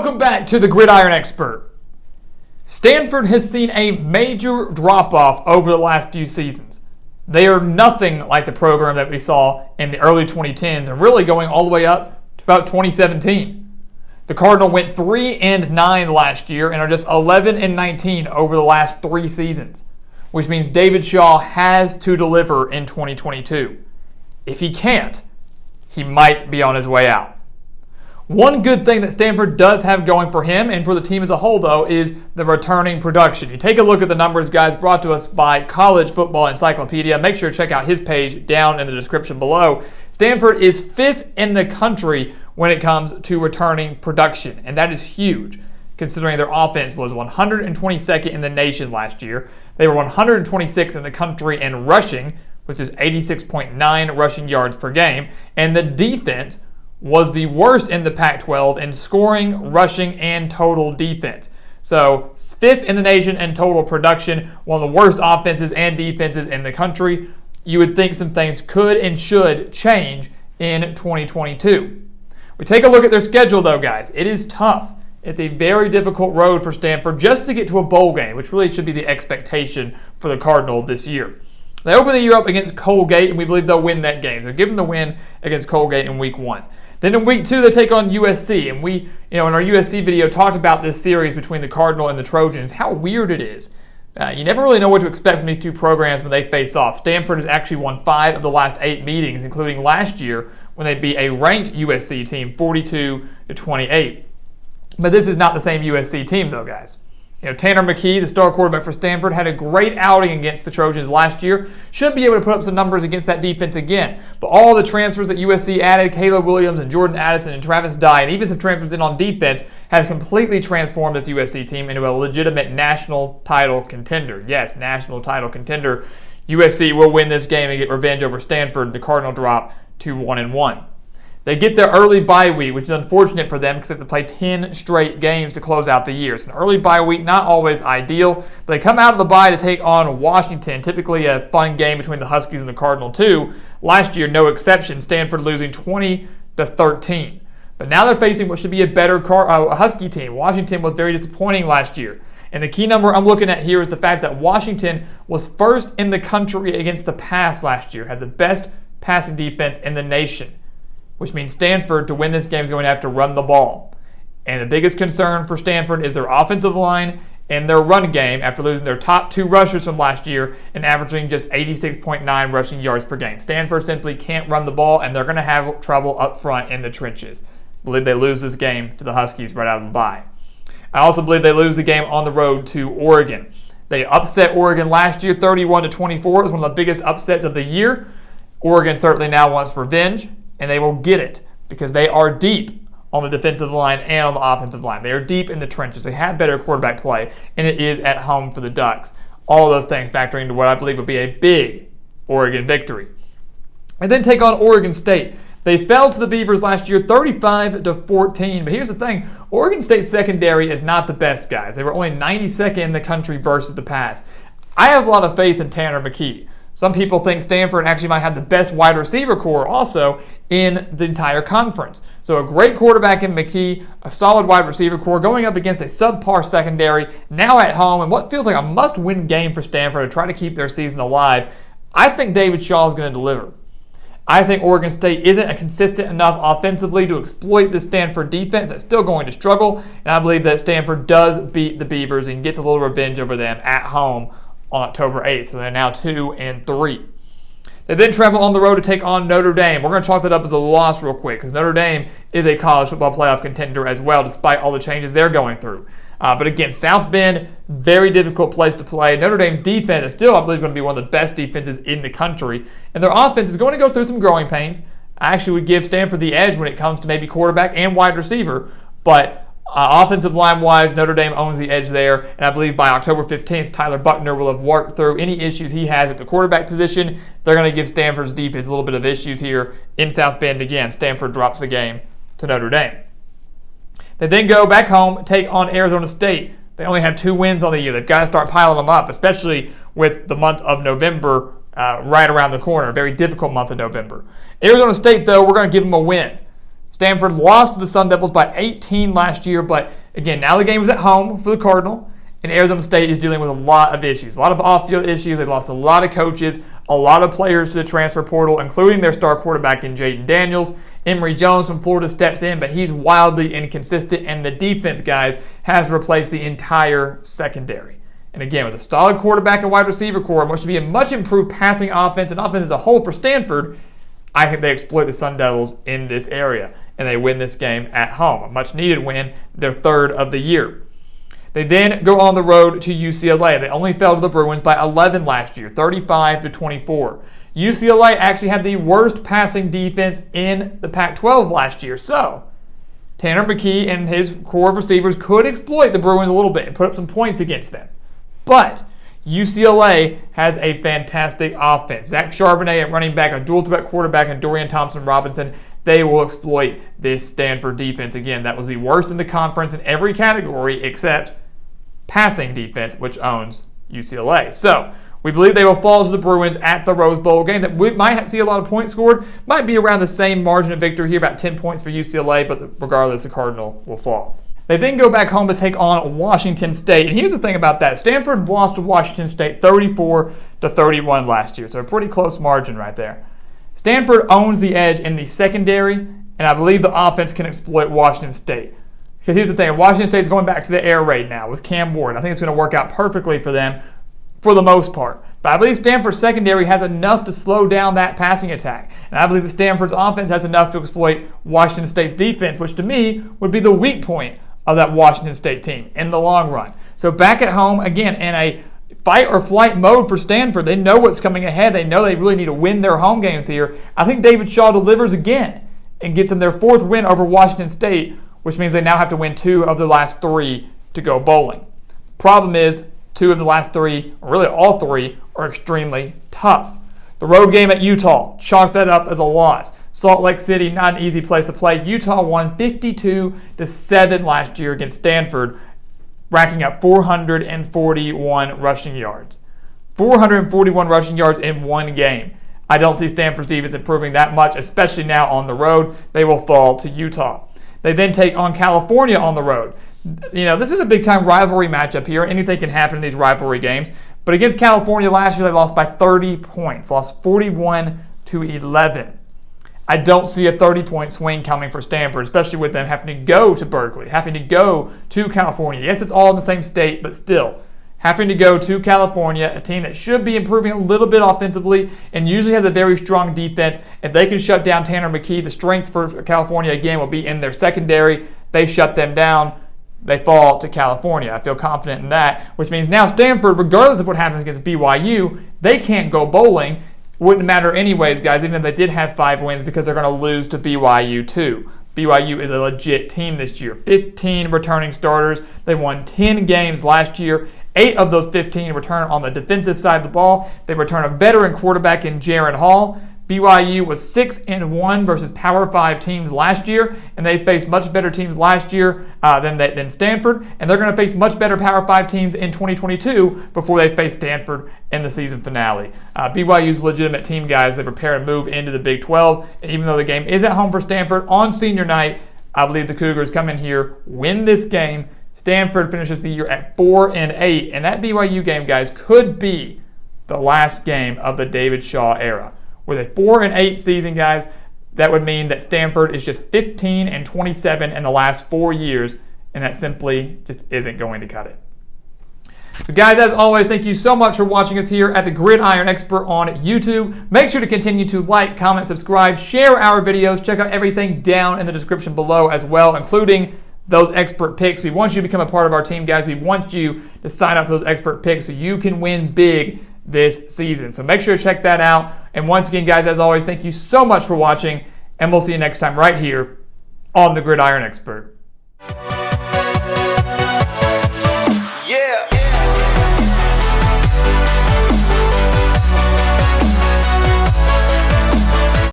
Welcome back to the Gridiron Expert. Stanford has seen a major drop-off over the last few seasons. They are nothing like the program that we saw in the early 2010s and really going all the way up to about 2017. The Cardinal went 3-9 last year and are just 11-19 over the last 3 seasons, which means David Shaw has to deliver in 2022. If he can't, he might be on his way out. One good thing that Stanford does have going for him and for the team as a whole, though, is the returning production. You take a look at the numbers, guys, brought to us by College Football Encyclopedia. Make sure to check out his page down in the description below. Stanford is 5th in the country when it comes to returning production, and that is huge, considering their offense was 122nd in the nation last year. They were 126th in the country in rushing, which is 86.9 rushing yards per game, and the defense was the worst in the Pac-12 in scoring, rushing, and total defense. So 5th in the nation in total production, one of the worst offenses and defenses in the country. You would think some things could and should change in 2022. We take a look at their schedule, though, guys. It is tough. It's a very difficult road for Stanford just to get to a bowl game, which really should be the expectation for the Cardinal this year. They open the year up against Colgate, and we believe they'll win that game. So give them the win against Colgate in Week 1. Then in Week 2, they take on USC, and we, in our USC video, talked about this series between the Cardinal and the Trojans, how weird it is. You never really know what to expect from these two programs when they face off. Stanford has actually won 5 of the last 8 meetings, including last year when they beat a ranked USC team 42-28. But this is not the same USC team, though, guys. Tanner McKee, the star quarterback for Stanford, had a great outing against the Trojans last year. Should be able to put up some numbers against that defense again. But all the transfers that USC added, Caleb Williams and Jordan Addison and Travis Dye, and even some transfers in on defense, have completely transformed this USC team into a legitimate national title contender. Yes, national title contender. USC will win this game and get revenge over Stanford. The Cardinal drop to 1-1. They get their early bye week, which is unfortunate for them because they have to play 10 straight games to close out the year. So an early bye week, not always ideal, but they come out of the bye to take on Washington, typically a fun game between the Huskies and the Cardinal too. Last year, no exception, Stanford losing 20-13. But now they're facing what should be a better Husky team. Washington was very disappointing last year. And the key number I'm looking at here is the fact that Washington was 1st in the country against the pass last year, had the best passing defense in the nation, which means Stanford, to win this game, is going to have to run the ball. And the biggest concern for Stanford is their offensive line and their run game after losing their top 2 rushers from last year and averaging just 86.9 rushing yards per game. Stanford simply can't run the ball, and they're going to have trouble up front in the trenches. I believe they lose this game to the Huskies right out of the bye. I also believe they lose the game on the road to Oregon. They upset Oregon last year, 31-24. It was one of the biggest upsets of the year. Oregon certainly now wants revenge, and they will get it because they are deep on the defensive line and on the offensive line. They are deep in the trenches. They have better quarterback play, and it is at home for the Ducks. All of those things factoring into what I believe would be a big Oregon victory. And then take on Oregon State. They fell to the Beavers last year 35-14. But here's the thing. Oregon State's secondary is not the best, guys. They were only 92nd in the country versus the pass. I have a lot of faith in Tanner McKee. Some people think Stanford actually might have the best wide receiver core also in the entire conference. So a great quarterback in McKee, a solid wide receiver core going up against a subpar secondary, now at home, and what feels like a must-win game for Stanford to try to keep their season alive. I think David Shaw is going to deliver. I think Oregon State isn't consistent enough offensively to exploit the Stanford defense. That's still going to struggle, and I believe that Stanford does beat the Beavers and gets a little revenge over them at home on October 8th. So they're now 2-3. They then travel on the road to take on Notre Dame. We're going to chalk that up as a loss real quick because Notre Dame is a college football playoff contender as well, despite all the changes they're going through. But again, South Bend, very difficult place to play. Notre Dame's defense is still, I believe, going to be one of the best defenses in the country. And their offense is going to go through some growing pains. I actually would give Stanford the edge when it comes to maybe quarterback and wide receiver. But offensive line-wise, Notre Dame owns the edge there. And I believe by October 15th, Tyler Buckner will have worked through any issues he has at the quarterback position. They're going to give Stanford's defense a little bit of issues here in South Bend. Again, Stanford drops the game to Notre Dame. They then go back home, take on Arizona State. They only have 2 wins on the year. They've got to start piling them up, especially with the month of November right around the corner. A very difficult month of November. Arizona State, though, we're going to give them a win. Stanford lost to the Sun Devils by 18 last year, but again, now the game is at home for the Cardinal, and Arizona State is dealing with a lot of issues, a lot of off-field issues. They lost a lot of coaches, a lot of players to the transfer portal, including their star quarterback in Jaden Daniels. Emory Jones from Florida steps in, but he's wildly inconsistent, and the defense, guys, has replaced the entire secondary. And again, with a solid quarterback and wide receiver core, and what should be a much improved passing offense and offense as a whole for Stanford, I think they exploit the Sun Devils in this area, and they win this game at home. A much-needed win, their third of the year. They then go on the road to UCLA. They only fell to the Bruins by 11 last year, 35-24. UCLA actually had the worst passing defense in the Pac-12 last year, so Tanner McKee and his core of receivers could exploit the Bruins a little bit and put up some points against them. But UCLA has a fantastic offense. Zach Charbonnet at running back, a dual-threat quarterback, and Dorian Thompson-Robinson. They will exploit this Stanford defense. Again, that was the worst in the conference in every category except passing defense, which owns UCLA. So we believe they will fall to the Bruins at the Rose Bowl game. That we might see a lot of points scored. Might be around the same margin of victory here, about 10 points for UCLA, but regardless, the Cardinal will fall. They then go back home to take on Washington State. And here's the thing about that. Stanford lost to Washington State 34-31 last year, so a pretty close margin right there. Stanford owns the edge in the secondary, and I believe the offense can exploit Washington State. Because here's the thing, Washington State's going back to the air raid now with Cam Ward. I think it's going to work out perfectly for them for the most part. But I believe Stanford's secondary has enough to slow down that passing attack. And I believe that Stanford's offense has enough to exploit Washington State's defense, which to me would be the weak point of that Washington State team in the long run. So back at home, again, in a fight or flight mode for Stanford. They know what's coming ahead. They know they really need to win their home games here. I think David Shaw delivers again and gets them their fourth win over Washington State, which means they now have to win 2 of the last 3 to go bowling. Problem is, 2 of the last 3, or really all 3, are extremely tough. The road game at Utah, chalk that up as a loss. Salt Lake City, not an easy place to play. Utah won 52-7 last year against Stanford, racking up 441 rushing yards. 441 rushing yards in one game. I don't see Stanford's defense improving that much, especially now on the road. They will fall to Utah. They then take on California on the road. You know, this is a big-time rivalry matchup here. Anything can happen in these rivalry games. But against California last year, they lost by 30 points, lost 41-11. I don't see a 30-point swing coming for Stanford, especially with them having to go to Berkeley, having to go to California. Yes, it's all in the same state, but still, having to go to California, a team that should be improving a little bit offensively and usually has a very strong defense. If they can shut down Tanner McKee, the strength for California, again, will be in their secondary. They shut them down. They fall to California. I feel confident in that, which means now Stanford, regardless of what happens against BYU, they can't go bowling. Wouldn't matter anyways, guys, even if they did have 5 wins, because they're going to lose to BYU too. BYU is a legit team this year. 15 returning starters. They won 10 games last year. 8 of those 15 return on the defensive side of the ball. They return a veteran quarterback in Jaron Hall. BYU was 6-1 versus Power 5 teams last year, and they faced much better teams last year than Stanford, and they're going to face much better Power 5 teams in 2022 before they face Stanford in the season finale. BYU's a legitimate team, guys. They prepare to move into the Big 12, and even though the game is at home for Stanford on senior night, I believe the Cougars come in here, win this game. Stanford finishes the year at 4-8, and that BYU game, guys, could be the last game of the David Shaw era. With a 4-8 season, guys, that would mean that Stanford is just 15-27 in the last 4 years, and that simply just isn't going to cut it. So, guys, as always, thank you so much for watching us here at the Gridiron Expert on YouTube. Make sure to continue to like, comment, subscribe, share our videos. Check out everything down in the description below as well, including those expert picks. We want you to become a part of our team, guys. We want you to sign up for those expert picks so you can win big this season. So make sure to check that out. And once again, guys, as always, thank you so much for watching, and we'll see you next time right here on the Gridiron Expert.